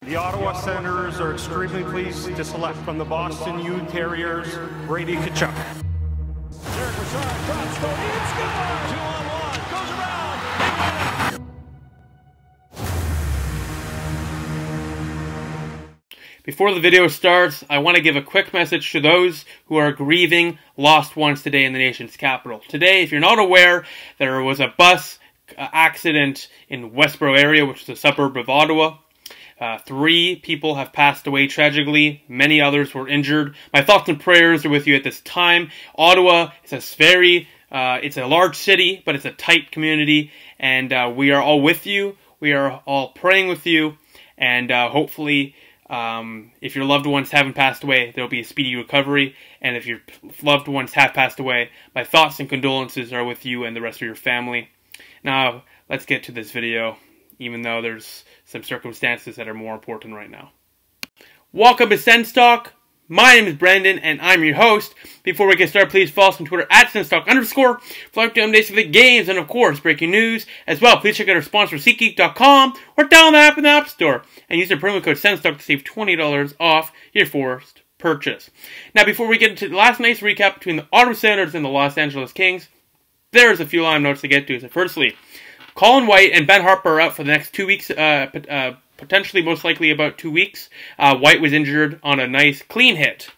The Ottawa Senators are extremely pleased to select from the Boston U Terriers, Brady Tkachuk. Derek Brassard drops, goal, in, score! 2-on-1, goes around. Before the video starts, I want to give a quick message to those who are grieving lost ones today in the nation's capital. Today, if you're not aware, there was a bus accident in Westboro area, which is a suburb of Ottawa. 3 people have passed away tragically. Many others were injured. My thoughts and prayers are with you at this time. Ottawa is it's a large city, but it's a tight community, and we are all with you. We are all praying with you, and hopefully, if your loved ones haven't passed away, there will be a speedy recovery. And if your loved ones have passed away, my thoughts and condolences are with you and the rest of your family. Now, let's get to this video, even though there's some circumstances that are more important right now. Welcome to SENS Talk. My name is Brendan, and I'm your host. Before we get started, please follow us on Twitter at SENSTalk_ for updates of the games, and of course, breaking news. As well, please check out our sponsor, SeatGeek.com, or download the app in the App Store, and use the promo code SENSTalk to save $20 off your first purchase. Now, before we get into last night's recap between the Ottawa Senators and the Los Angeles Kings, there's a few line notes to get to. So firstly, Colin White and Ben Harpur are out for the next 2 weeks, potentially most likely about 2 weeks. White was injured on a nice clean hit.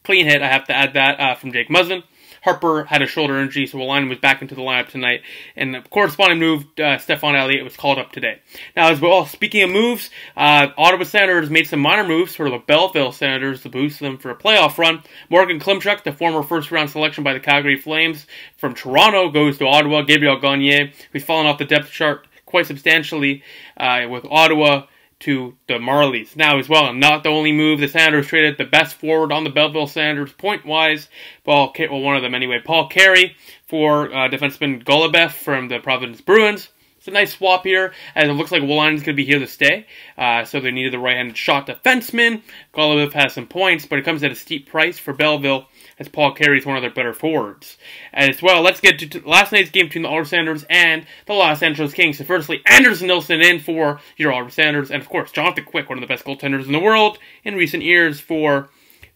I have to add that, from Jake Muzzin. Harpur had a shoulder injury, so Wolanin was back into the lineup tonight. And the corresponding move, Stephon Elliott was called up today. Now, as well, speaking of moves, Ottawa Senators made some minor moves for the Belleville Senators to boost them for a playoff run. Morgan Klimchuk, the former first-round selection by the Calgary Flames from Toronto, goes to Ottawa. Gabriel Gagne, who's fallen off the depth chart quite substantially with Ottawa, to the Marlies. Now, as well, not the only move, the Senators traded the best forward on the Belleville Senators, point-wise, one of them anyway, Paul Carey, for defenseman Golubev from the Providence Bruins. It's a nice swap here, and it looks like Wolanin's going to be here to stay, so they needed the right-handed shot defenseman. Golubev has some points, but it comes at a steep price for Belleville, as Paul Carey is one of their better forwards. As well, let's get to last night's game between the Ottawa Senators and the Los Angeles Kings. So firstly, Anders Nilsson in for your Ottawa Senators, and of course, Jonathan Quick, one of the best goaltenders in the world in recent years for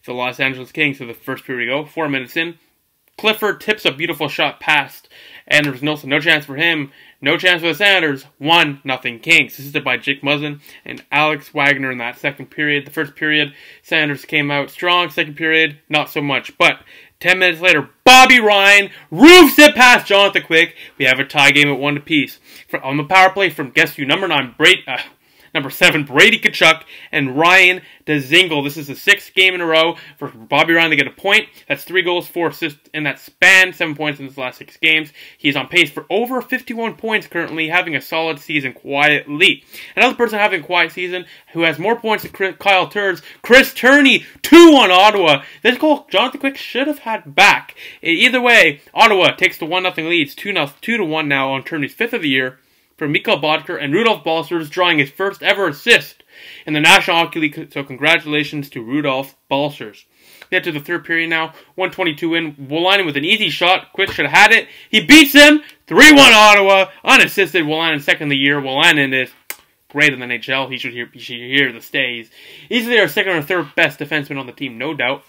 the Los Angeles Kings. So the first period we go, 4 minutes in. Clifford tips a beautiful shot past Anders Nilsson. No chance for him. No chance for the Senators. 1-0 Kings. Assisted by Jake Muzzin and Alex Wagner in that second period. The first period, Senators came out strong. Second period, not so much. But 10 minutes later, Bobby Ryan roofs it past Jonathan Quick. We have a tie game at 1 apiece. On the power play from guess who? Number 7, Brady Tkachuk, and Ryan Dzingel. This is the 6th game in a row for Bobby Ryan to get a point. That's 3 goals, 4 assists in that span, 7 points in his last 6 games. He's on pace for over 51 points currently, having a solid season quietly. Another person having a quiet season who has more points than Kyle Turns, Chris Turney, 2 on Ottawa. This goal, Jonathan Quick should have had back. Either way, Ottawa takes the 1-0 lead. It's 2-1 now on Turney's 5th of the year, for Mikkel Bodker and Rudolph Balcers, drawing his first ever assist in the National Hockey League, so congratulations to Rudolph Balcers. Get to the third period now, 1:22 in, Wolanin with an easy shot, Quick should have had it, he beats him, 3-1 Ottawa, unassisted, Wolanin second of the year. Wolanin is great in the NHL, he should hear the stays. Easily our second or third best defenseman on the team, no doubt.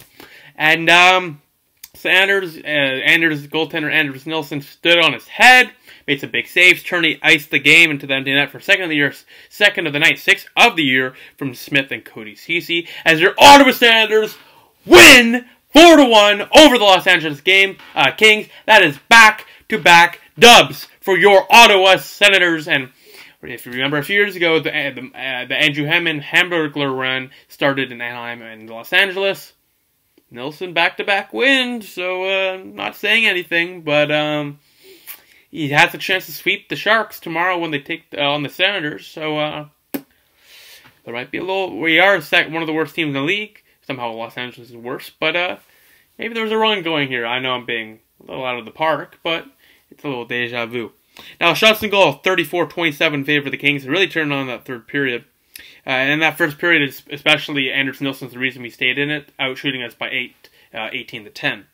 And Anders goaltender Anders Nilsson stood on his head, made some big saves. Turney iced the game into the empty net for second of the night, 6th of the year from Smith and Cody Ceci, as your Ottawa Senators win 4-1 over the Los Angeles Kings. That is back-to-back dubs for your Ottawa Senators. And if you remember, a few years ago, the Andrew Hammond Hamburglar run started in Anaheim and Los Angeles. Nilsson back-to-back wins, so not saying anything, but he has a chance to sweep the Sharks tomorrow when they take on the Senators, so there might be a little... We are one of the worst teams in the league. Somehow Los Angeles is worse, but maybe there's a run going here. I know I'm being a little out of the park, but it's a little deja vu. Now, shots and goal, 34-27 in favor of the Kings. It really turned on that third period. And in that first period, especially, Anders Nilsson's the reason we stayed in it, outshooting us by 18-10.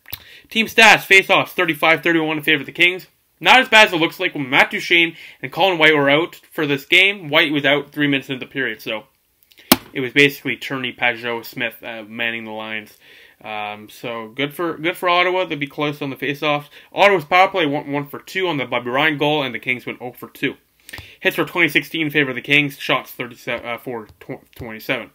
Team stats, face-offs, 35-31 in favor of the Kings. Not as bad as it looks like when Matt Duchene and Colin White were out for this game. White was out 3 minutes into the period, so it was basically Turney, Pajot, Smith manning the lines. So good for Ottawa. They'll be close on the faceoffs. Ottawa's power play went 1 for 2 on the Bobby Ryan goal, and the Kings went 0 for 2. Hits were 2016 in favor of the Kings. Shots 27.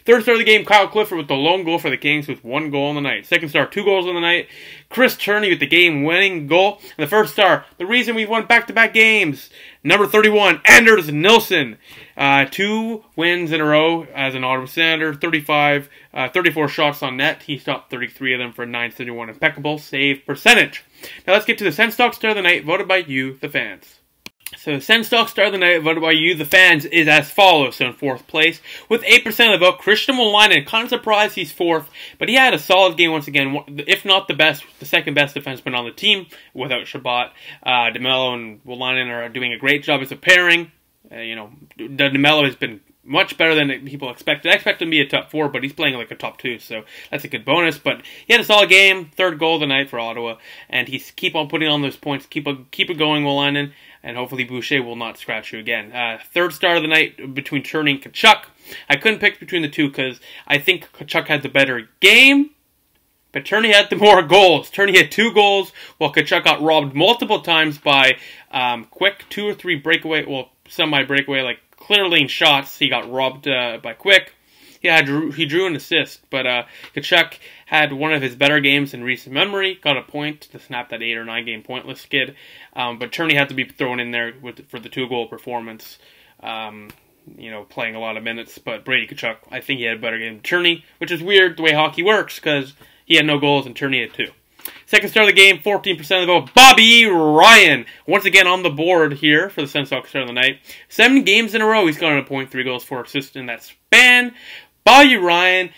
Third star of the game, Kyle Clifford with the lone goal for the Kings with 1 goal on the night. Second star, 2 goals on the night. Chris Turney with the game-winning goal. And the first star, the reason we've won back-to-back games. Number 31, Anders Nilsson. 2 wins in a row as an Ottawa Senator. 34 shots on net. He stopped 33 of them for .971 impeccable save percentage. Now let's get to the SENS Star of the night, voted by you, the fans. So, SENS Star of the night, voted by you, the fans, is as follows. So, in 4th place, with 8% of the vote, Christian Wolanin. Kind of surprised he's 4th, but he had a solid game once again. If not the best, the second best defenseman on the team, without Shabbat. DeMello and Wolanin are doing a great job as a pairing. DeMello has been much better than people expected. I expect him to be a top 4, but he's playing like a top 2, so that's a good bonus. But he had a solid game, 3rd goal of the night for Ottawa, and he's keep on putting on those points. Keep it going, Wolanin, and hopefully Boucher will not scratch you again. 3rd star of the night between Turney and Tkachuk. I couldn't pick between the two because I think Tkachuk had the better game, but Turney had the more goals. Turney had 2 goals, while Tkachuk got robbed multiple times by Quick, 2 or 3 semi-breakaway, like clear lane shots. He got robbed by Quick. He drew an assist, but Tkachuk had one of his better games in recent memory. Got a point to snap that 8 or 9 game pointless skid. But Turney had to be thrown in there for the 2-goal performance. Playing a lot of minutes. But Brady Tkachuk, I think he had a better game than Turney, which is weird the way hockey works because he had no goals and Turney had 2. Second star of the game, 14% of the vote, Bobby Ryan. Once again on the board here for the SENS Star of the night. 7 games in a row, he's got a point, 3 goals, 4 assists in that span. Bobby Ryan,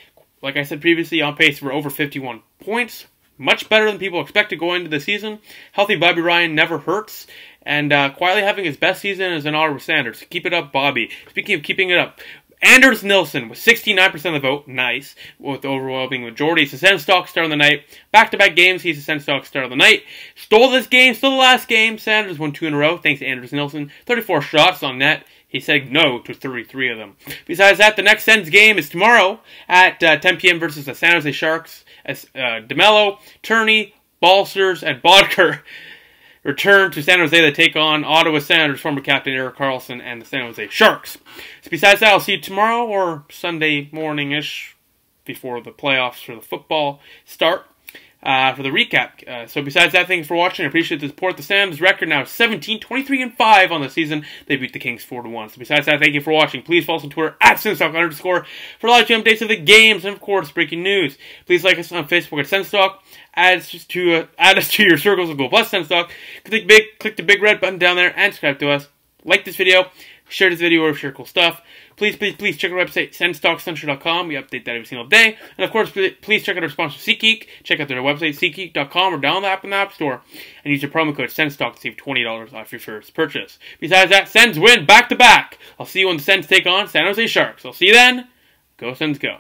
like I said previously, on pace for over 51 points. Much better than people expected going into the season. Healthy Bobby Ryan never hurts. And quietly having his best season as an Ottawa Sanders. Keep it up, Bobby. Speaking of keeping it up, Anders Nilsson with 69% of the vote. Nice. With the overwhelming majority. He's the SENS Star of the night. Back-to-back games, he's the SENS Star of the night. Stole this game, stole the last game. Sanders won 2 in a row, thanks to Anders Nilsson. 34 shots on net. He said no to 33 of them. Besides that, the next SENS game is tomorrow at 10 p.m. versus the San Jose Sharks. As DeMello, Turney, Balcers, and Bodker return to San Jose to take on Ottawa Senators former captain Erik Karlsson and the San Jose Sharks. So besides that, I'll see you tomorrow or Sunday morning-ish before the playoffs for the football start for the recap. So besides that, thanks for watching. I appreciate the support. The Sens record now is 17, 23-5 on the season. They beat the Kings 4-1. So besides that, thank you for watching. Please follow us on Twitter at @SensTalk_ for live updates of the games and of course breaking news. Please like us on Facebook at SensTalk. Add us to your circles of Go Plus SensTalk. Click the big red button down there and subscribe to us. Like this video, share this video, or share cool stuff. Please check our website, SensTalkCentral.com. We update that every single day. And of course, please check out our sponsor, SeatGeek. Check out their website, SeatGeek.com, or download the app in the App Store. And use your promo code SensTalk to save $20 off your first purchase. Besides that, Sens win back-to-back. I'll see you when the Sens take on San Jose Sharks. I'll see you then. Go Sens, go.